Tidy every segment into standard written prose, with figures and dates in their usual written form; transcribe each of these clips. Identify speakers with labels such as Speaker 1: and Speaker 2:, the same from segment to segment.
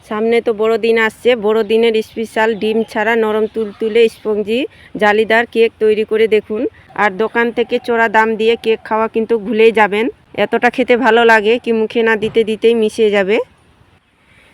Speaker 1: সামনে তো বড়দিন আসছে। বড়দিনের স্পেশাল ডিম ছাড়া নরম তুলতুলে স্পঞ্জি জালিদার কেক তৈরি করে দেখুন। আর দোকান থেকে চড়া দাম দিয়ে কেক খাওয়া কিন্তু ভুলেই যাবেন। এতটা খেতে ভালো লাগে কি মুখে না দিতে দিতেই মিশে যাবে।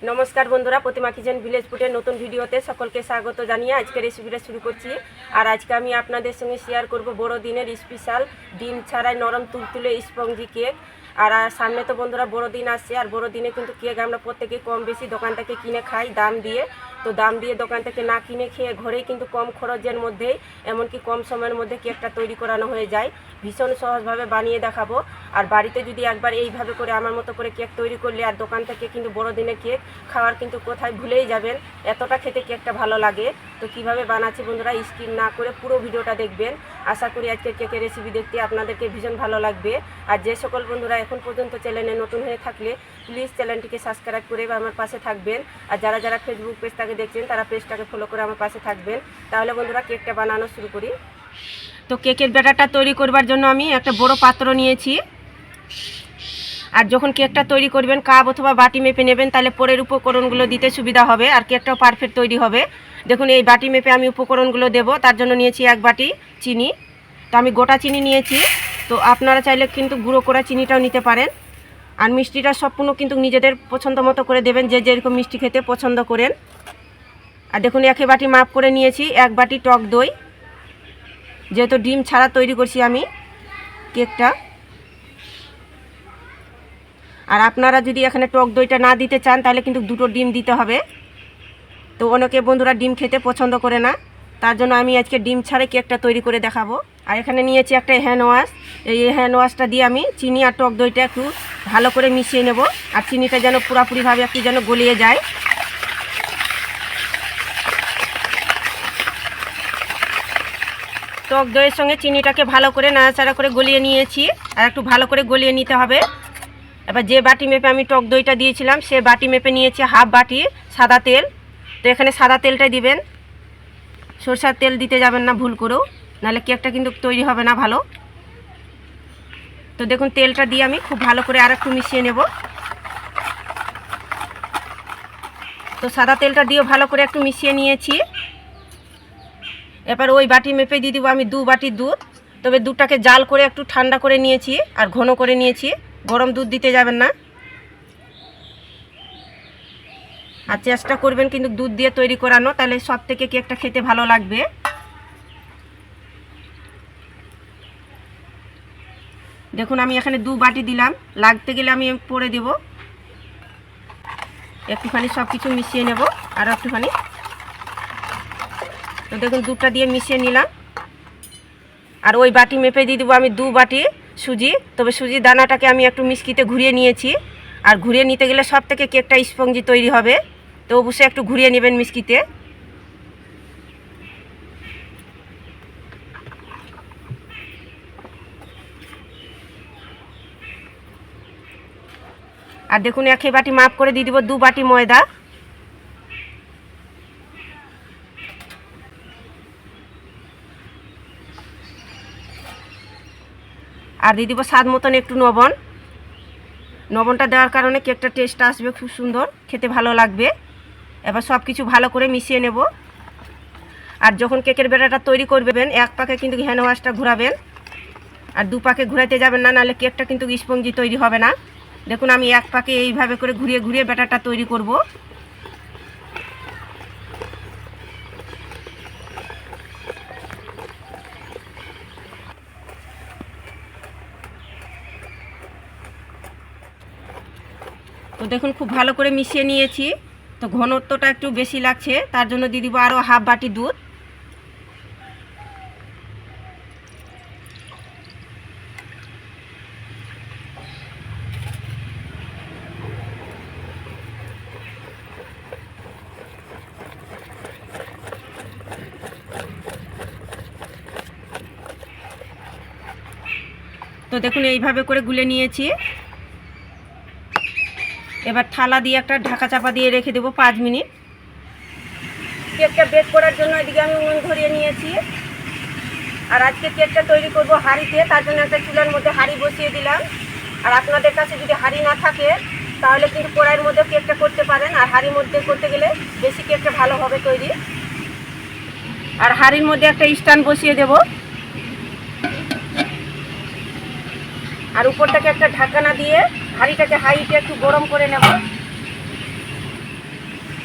Speaker 1: নমস্কার বন্ধুরা, প্রতিমা কিচেন ভিলেজ ফুডের নতুন ভিডিওতে সকলকে স্বাগত জানিয়ে আজকে রেসিপিটা শুরু করছি। আর আজকে আমি আপনাদের সঙ্গে শেয়ার করব বড়দিনের স্পেশাল ডিম ছাড়াই নরম তুলতুলে স্পঞ্জি কেক। আর সামনে তো বন্ধুরা বড়দিন আসছে, আর বড়দিনে কিন্তু কেক আমরা প্রত্যেকে কম বেশি দোকান থেকে কিনে খাই দাম দিয়ে। তো দাম দিয়ে দোকান থেকে না কিনে খেয়ে ঘরেই কিন্তু কম খরচের মধ্যেই এমনকি কম সময়ের মধ্যে কেকটা তৈরি করানো হয়ে যায়। ভীষণ সহজভাবে বানিয়ে দেখাবো। আর বাড়িতে যদি একবার এইভাবে করে আমার মতো করে কেক তৈরি করলে আর দোকান থেকে কিন্তু বড়দিনের কেক খাওয়ার কিন্তু কোথায় ভুলেই যাবেন। এতটা খেতে কেকটা ভালো লাগে। তো কিভাবে বানাচ্ছি বন্ধুরা স্কিপ না করে পুরো ভিডিওটা দেখবেন। আশা করি আজকের কেকের রেসিপি দেখতে আপনাদেরকে ভীষণ ভালো লাগবে। আর যে সকল বন্ধুরা এখন পর্যন্ত চ্যানেলে নতুন হয়ে থাকলে প্লিজ চ্যানেলটিকে সাবস্ক্রাইব করে আমার পাশে থাকবেন। আর যারা যারা ফেসবুক পেজটাকে দেখছেন তারা পেজটাকে ফলো করে আমার পাশে থাকবেন। তাহলে বন্ধুরা কেকটা বানানো শুরু করি। তো কেকের ব্যাটারটা তৈরি করবার জন্য আমি একটা বড় পাত্র নিয়েছি। আর যখন কেকটা তৈরি করবেন কাপ অথবা বাটি মেপে নেবেন, তাহলে পরের উপকরণগুলো দিতে সুবিধা হবে আর কেকটাও পারফেক্ট তৈরি হবে। দেখুন এই বাটি মেপে আমি উপকরণগুলো দেব। তার জন্য নিয়েছি এক বাটি চিনি। তো আমি গোটা চিনি নিয়েছি। তো আপনারা চাইলে কিন্তু গুঁড়ো করা চিনিটাও নিতে পারেন। আর মিষ্টিটা সম্পূর্ণ কিন্তু নিজেদের পছন্দ মতো করে দেবেন, যে যেরকম মিষ্টি খেতে পছন্দ করেন। আর দেখুন এক বাটি মাপ করে নিয়েছি এক বাটি টক দই, যেহেতু ডিম ছাড়া তৈরি করছি আমি কেকটা। আর আপনারা যদি এখানে টক দইটা না দিতে চান তাহলে কিন্তু দুটো ডিম দিতে হবে। তো অনেকে বন্ধুরা ডিম খেতে পছন্দ করে না, তার জন্য আমি আজকে ডিম ছাড়াই কেকটা তৈরি করে দেখাবো। আর এখানে নিয়েছি একটা হ্যান্ড ওয়াশ। এই হ্যান্ড ওয়াশটা দিয়ে আমি চিনি আর টক দইটা একটু ভালো করে মিশিয়ে নেব। আর চিনিটা যেন পুরোপুরিভাবে একটু যেন গলিয়ে যায়। টক দইয়ের সঙ্গে চিনিটাকে ভালো করে নাড়াচাড়া করে গলিয়ে নিয়েছি। আর একটু ভালো করে গলিয়ে নিতে হবে। এবার যে বাটি মেপে আমি টক দইটা দিয়েছিলাম সে বাটি মেপে নিয়েছি হাফ বাটি সাদা তেল। তো এখানে সাদা তেলটাই দিবেন, সরষের তেল দিতে যাবেন না ভুল করেও, নাহলে কেকটা কিন্তু তৈরি হবে না ভালো। তো দেখুন তেলটা দিয়ে আমি খুব ভালো করে আর একটু মিশিয়ে নেব। তো সাদা তেলটা দিয়েও ভালো করে একটু মিশিয়ে নিয়েছি। এবার ওই বাটি মেপে দিয়ে দেবো আমি 2 বাটি দুধ। তবে দুধটাকে জাল করে একটু ঠান্ডা করে নিয়েছি আর ঘন করে নিয়েছি, গরম দুধ দিতে যাবেন না। আর চেষ্টা করবেন কিন্তু দুধ দিয়ে তৈরি করানো, তাহলে সব থেকে কেকটা খেতে ভালো লাগবে। দেখুন আমি এখানে 2 বাটি দিলাম, লাগতে গেলে আমি পরে দেব। একটুখানি সব কিছু মিশিয়ে নেব আর একটুখানি। তো দেখুন দুধটা দিয়ে মিশিয়ে নিলাম। আর ওই বাটি মেপে দিয়ে দেবো আমি 2 বাটি সুজি। তবে সুজির দানাটাকে আমি একটু মিষ্টিতে ঘুরিয়ে নিয়েছি। আর ঘুরিয়ে নিতে গেলে সব থেকে কেকটা স্পঞ্জি তৈরি হবে। তো অবশ্যই একটু ঘুরিয়ে নেবেন মিষ্টিতে। আর দেখুন এক বাটি মাপ করে দিয়ে দেবো 2 বাটি ময়দা। আর দিয়ে দেবো স্বাদ মতন একটু লবণ। লবণটা দেওয়ার কারণে কেকটা টেস্ট আসবে, খুব সুন্দর খেতে ভালো লাগবে। এবার সব কিছু ভালো করে মিশিয়ে নেব। আর যখন কেকের ব্যাটারটা তৈরি করবেন এক পাকে কিন্তু হ্যান্ড ওয়াশটা ঘোরাবেন, আর 2 পাকে ঘোরাতে যাবেন না, নাহলে কেকটা কিন্তু স্পঞ্জি তৈরি হবে না। দেখুন আমি এক পাকে এইভাবে করে ঘুরিয়ে ঘুরিয়ে ব্যাটারটা তৈরি করব। তো দেখুন খুব ভালো করে মিশিয়ে নিয়েছি। তো ঘনত্বটা একটু বেশি লাগছে, তার জন্য দিয়ে দিব আরও হাফ বাটি দুধ। তো দেখুন এইভাবে করে গুলে নিয়েছি। এবার থালা দিয়ে একটা ঢাকা চাপা দিয়ে রেখে দেবো 5 মিনিট। কেকটা বেক করার জন্য এদিকে আমি উনুন ধরিয়ে নিয়েছি। আর আজকে কেকটা তৈরি করব হাঁড়িতে, তার জন্য একটা চুলার মধ্যে হাঁড়ি বসিয়ে দিলাম। আর আপনাদের কাছে যদি হাঁড়ি না থাকে তাহলে কিন্তু কড়াইয়ের মধ্যে কেকটা করতে পারেন, আর হাঁড়ির মধ্যে করতে গেলে বেশি কেকটা ভালো হবে তৈরি। আর হাঁড়ির মধ্যে একটা স্ট্যান্ড বসিয়ে দেব, আর উপরটাকে একটা ঢাকনা দিয়ে হাঁড়িটাকে হাইটে একটু গরম করে নেব।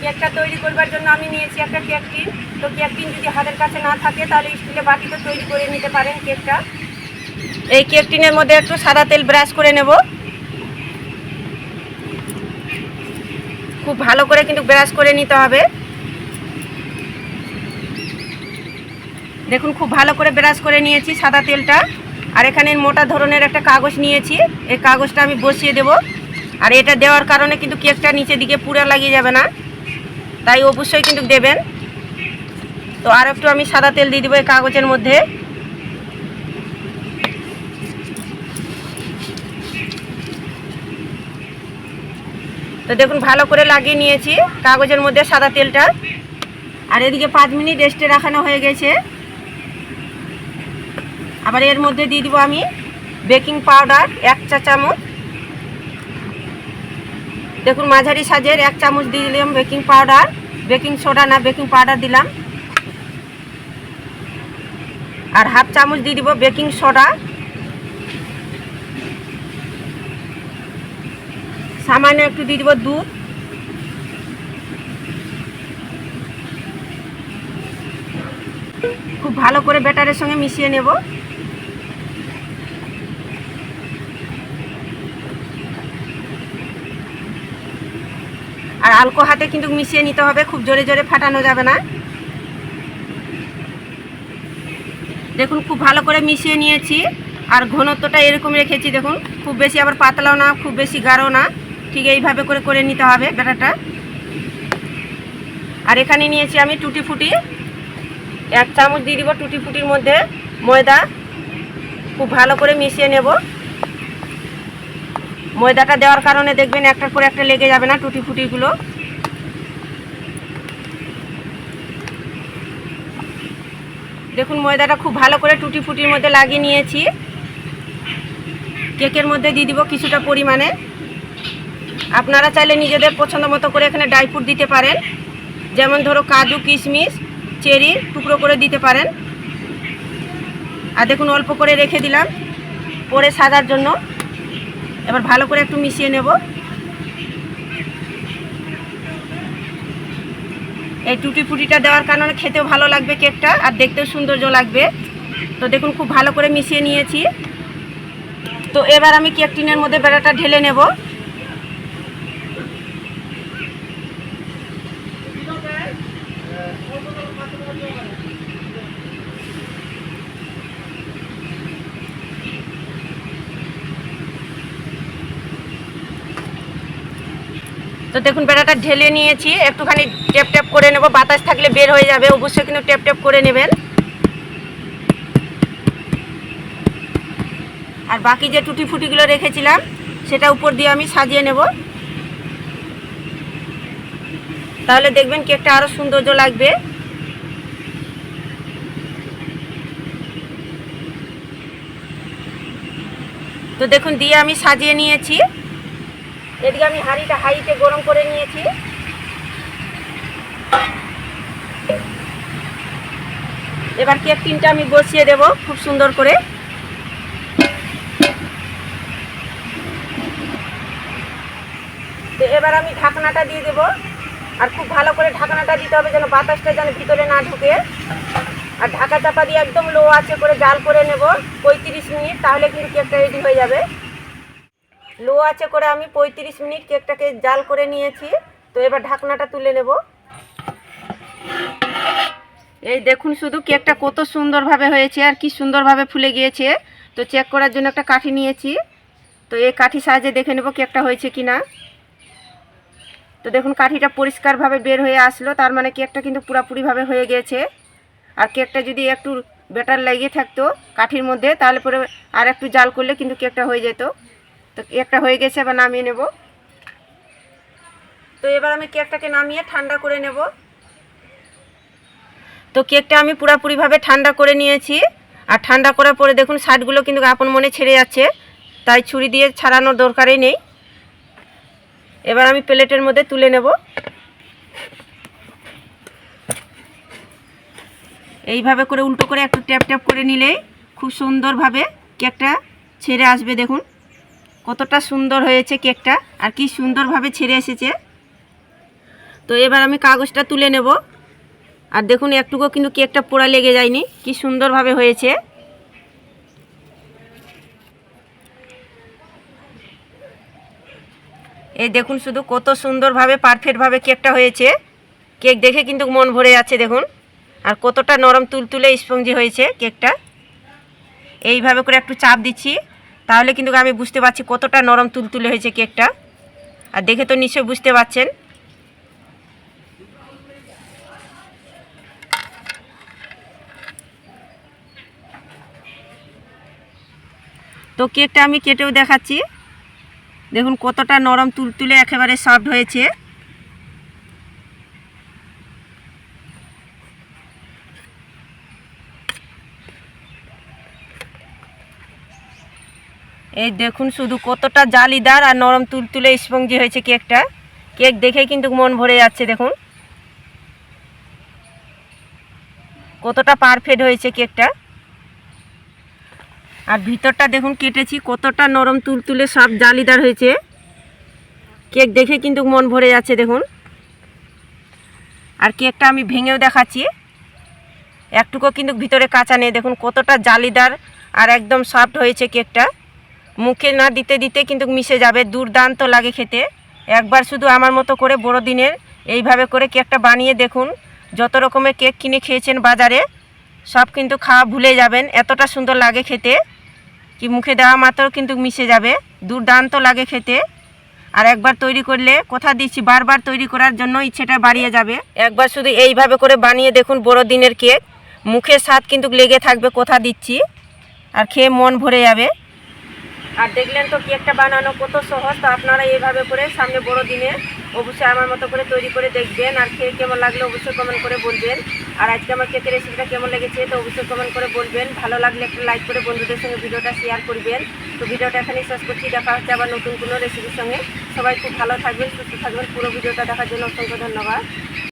Speaker 1: কেকটা তৈরি করবার জন্য আমি নিয়েছি একটা কেক টিন। তো কেক টিন যদি হাতের কাছে না থাকে তাহলে স্টিলের বাটিতে তৈরি করে নিতে পারেন কেকটা। এই কেক টিনের মধ্যে একটু সাদা তেল ব্রাশ করে নেব, খুব ভালো করে কিন্তু ব্রাশ করে নিতে হবে। দেখুন খুব ভালো করে ব্রাশ করে নিয়েছি সাদা তেলটা। আর এখানে মোটা ধরনের একটা কাগজ নিয়েছি, এই কাগজটা আমি বসিয়ে দেব। আর এটা দেওয়ার কারণে কিন্তু কেকটা নিচের দিকে পুরা লাগিয়ে যাবে না, তাই অবশ্যই কিন্তু দেবেন। তো আর একটু আমি সাদা তেল দিয়ে দেবো এই কাগজের মধ্যে। তো দেখুন ভালো করে লাগিয়ে নিয়েছি কাগজের মধ্যে সাদা তেলটা। আর এদিকে 5 মিনিট রেস্টে রাখানো হয়ে গেছে। আবার এর মধ্যে দিয়ে দিব আমি বেকিং পাউডার 1 চা চামচ। দেখুন মাঝারি সাইজের 1 চামচ দিয়ে দিলাম বেকিং পাউডার, বেকিং সোডা না, বেকিং পাউডার দিলাম। আর হাফ চামচ দিয়ে দিব বেকিং সোডা। সামান্য একটু দিয়ে দিব দুধ। খুব ভালো করে ব্যাটারের সঙ্গে মিশিয়ে নেব। আর আলতো হাতে কিন্তু মিশিয়ে নিতে হবে, খুব জোরে জোরে ফাটানো যাবে না। দেখুন খুব ভালো করে মিশিয়ে নিয়েছি। আর ঘনত্বটা এরকম রেখেছি, দেখুন খুব বেশি আবার পাতলাও না, খুব বেশি গাঢ় না, ঠিক এইভাবে করে নিতে হবে ব্যাটারটা। আর এখানে নিয়েছি আমি টুটি ফুটি, 1 চামচ দিয়ে দিব টুটি ফুটির মধ্যে ময়দা। খুব ভালো করে মিশিয়ে নেব। ময়দাটা দেওয়ার কারণে দেখবেন একটার পর একটা লেগে যাবে না টুটি ফুটিগুলো। দেখুন ময়দাটা খুব ভালো করে টুটি ফুটির মধ্যে লাগিয়ে নিয়েছি। কেকের মধ্যে দিয়ে দিব কিছুটা পরিমাণে। আপনারা চাইলে নিজেদের পছন্দ মতো করে এখানে ড্রাই ফ্রুট দিতে পারেন, যেমন ধরো কাজু, কিশমিশ, চেরি টুকরো করে দিতে পারেন। আর দেখুন অল্প করে রেখে দিলাম পরে সাজার জন্য। এবার ভালো করে একটু মিশিয়ে নেব। এই টুটি ফুটিটা দেওয়ার কারণে খেতেও ভালো লাগবে কেকটা, আর দেখতেও সৌন্দর্য লাগবে। তো দেখুন খুব ভালো করে মিশিয়ে নিয়েছি। তো এবার আমি কেক টিনের মধ্যে ব্যাটারটা ঢেলে নেব। তো দেখুন ব্যাটারটা ঢেলে নিয়েছি, একটুখানি ট্যাপ ট্যাপ করে নেব, বাতাস থাকলে বের হয়ে যাবে, অবশ্যই কিন্তু ট্যাপ ট্যাপ করে নেবেন। আর বাকি যে টুটি ফুটিগুলো রেখেছিলাম সেটা উপর দিয়ে আমি সাজিয়ে নেব, তাহলে দেখবেন কেকটা আরও সৌন্দর্য লাগবে। তো দেখুন দিয়ে আমি সাজিয়ে নিয়েছি। এদিকে আমি হাঁড়িটা হাইতে গরম করে নিয়েছি। এবার কেক টিনটা আমি বসিয়ে দেব খুব সুন্দর করে। তো এবার আমি ঢাকনাটা দিয়ে দেব, আর খুব ভালো করে ঢাকনাটা দিতে হবে যেন বাতাসটা যেন ভিতরে না ঢুকে। আর ঢাকা চাপা দিয়ে একদম লো আঁচে করে জাল করে নেব 35 মিনিট, তাহলে কিন্তু কেকটা রেডি হয়ে যাবে। লো আঁচে করে আমি 35 মিনিট কেকটাকে জাল করে নিয়েছি। তো এবার ঢাকনাটা তুলে নেব। এই দেখুন শুধু কেকটা কত সুন্দরভাবে হয়েছে আর কি সুন্দরভাবে ফুলে গিয়েছে। তো চেক করার জন্য একটা কাঠি নিয়েছি। তো এই কাঠি সাহায্যে দেখে নেব কেকটা হয়েছে কি না। তো দেখুন কাঠিটা পরিষ্কারভাবে বের হয়ে আসলো, তার মানে কেকটা কিন্তু পুরোপুরিভাবে হয়ে গিয়েছে। আর কেকটা যদি একটু ব্যাটার লেগে থাকতো কাঠির মধ্যে, তাহলে পরে আর একটু জাল করলে কিন্তু কেকটা হয়ে যেত। তো কেকটা হয়ে গেছে, এবার নামিয়ে নেব। তো এবার আমি কেকটাকে নামিয়ে ঠান্ডা করে নেব। তো কেকটা আমি পুরোপুরিভাবে ঠান্ডা করে নিয়েছি। আর ঠান্ডা করার পরে দেখুন সাইডগুলো কিন্তু আপন মনে ছেড়ে যাচ্ছে, তাই ছুরি দিয়ে ছাড়ানোর দরকারই নেই। এবার আমি প্লেটের মধ্যে তুলে নেব। এইভাবে করে উল্টো করে একটু ট্যাপ ট্যাপ করে নিলেই খুব সুন্দরভাবে কেকটা ছেড়ে আসবে। দেখুন কতটা সুন্দর হয়েছে কেকটা, আর কি সুন্দরভাবে ছেড়ে এসেছে। তো এবার আমি কাগজটা তুলে নেব। আর দেখুন একটুকুও কিন্তু কেকটা পোড়া লেগে যায়নি, কি সুন্দরভাবে হয়েছে। এই দেখুন শুধু কত সুন্দরভাবে পারফেক্টভাবে কেকটা হয়েছে। কেক দেখে কিন্তু মন ভরে যাচ্ছে দেখুন। আর কতটা নরম তুলতুলে স্পঞ্জি হয়েছে কেকটা। এইভাবে করে একটু চাপ দিচ্ছি, তাহলে কিন্তু আমি বুঝতে পারছি কতটা নরম তুলতুলে হয়েছে কেকটা। আর দেখে তো নিশ্চয়ই বুঝতে পারছেন। তো কেকটা আমি কেটেও দেখাচ্ছি। দেখুন কতটা নরম তুলতুলে একেবারে সফট হয়েছে। এই দেখুন শুধু কতটা জালিদার আর নরম তুলতুলে স্পঞ্জি হয়েছে কেকটা। কেক দেখে কিন্তু মন ভরে যাচ্ছে দেখুন কতটা পারফেক্ট হয়েছে কেকটা। আর ভিতরটা দেখুন কেটেছি, কতটা নরম তুলতুলে সব জালিদার হয়েছে। কেক দেখে কিন্তু মন ভরে যাচ্ছে দেখুন। আর কেকটা আমি ভেঙেও দেখাচ্ছি, একটুকু কিন্তু ভিতরে কাঁচা নেই। দেখুন কতটা জালিদার আর একদম সফট হয়েছে কেকটা। মুখে না দিতে দিতে কিন্তু মিশে যাবে, দুর্দান্ত লাগে খেতে। একবার শুধু আমার মতো করে বড়দিনের এইভাবে করে কেকটা বানিয়ে দেখুন। যত রকমের কেক কিনে খেয়েছেন বাজারে সব কিন্তু খাওয়া ভুলে যাবেন, এতটা সুন্দর লাগে খেতে। কি মুখে দেওয়া মাত্র কিন্তু মিশে যাবে, দুর্দান্ত লাগে খেতে। আর একবার তৈরি করলে কথা দিচ্ছি বারবার তৈরি করার জন্য ইচ্ছেটা বাড়িয়ে যাবে। একবার শুধু এইভাবে করে বানিয়ে দেখুন বড়দিনের কেক, মুখের স্বাদ কিন্তু লেগে থাকবে কথা দিচ্ছি। আর খেয়ে মন ভরে যাবে। আর দেখলেন তো কেকটা বানানো কত সহজ। তো আপনারা এইভাবে করে সামনে বড়দিনে অবশ্যই আমার মতো করে তৈরি করে দেখবেন। আর খেয়ে কেমন লাগলে অবশ্যই কমেন্ট করে বলবেন। আর আজকে আমার কেকের রেসিপিটা কেমন লেগেছে তো অবশ্যই কমেন্ট করে বলবেন। ভালো লাগলে একটা লাইক করে বন্ধুদের সঙ্গে ভিডিওটা শেয়ার করবেন। তো ভিডিওটা এখানেই শেষ করছি, দেখা হচ্ছে আবার নতুন কোনো রেসিপির সঙ্গে। সবাই খুব ভালো থাকবেন, সুস্থ থাকবেন। পুরো ভিডিওটা দেখার জন্য অসংখ্য ধন্যবাদ।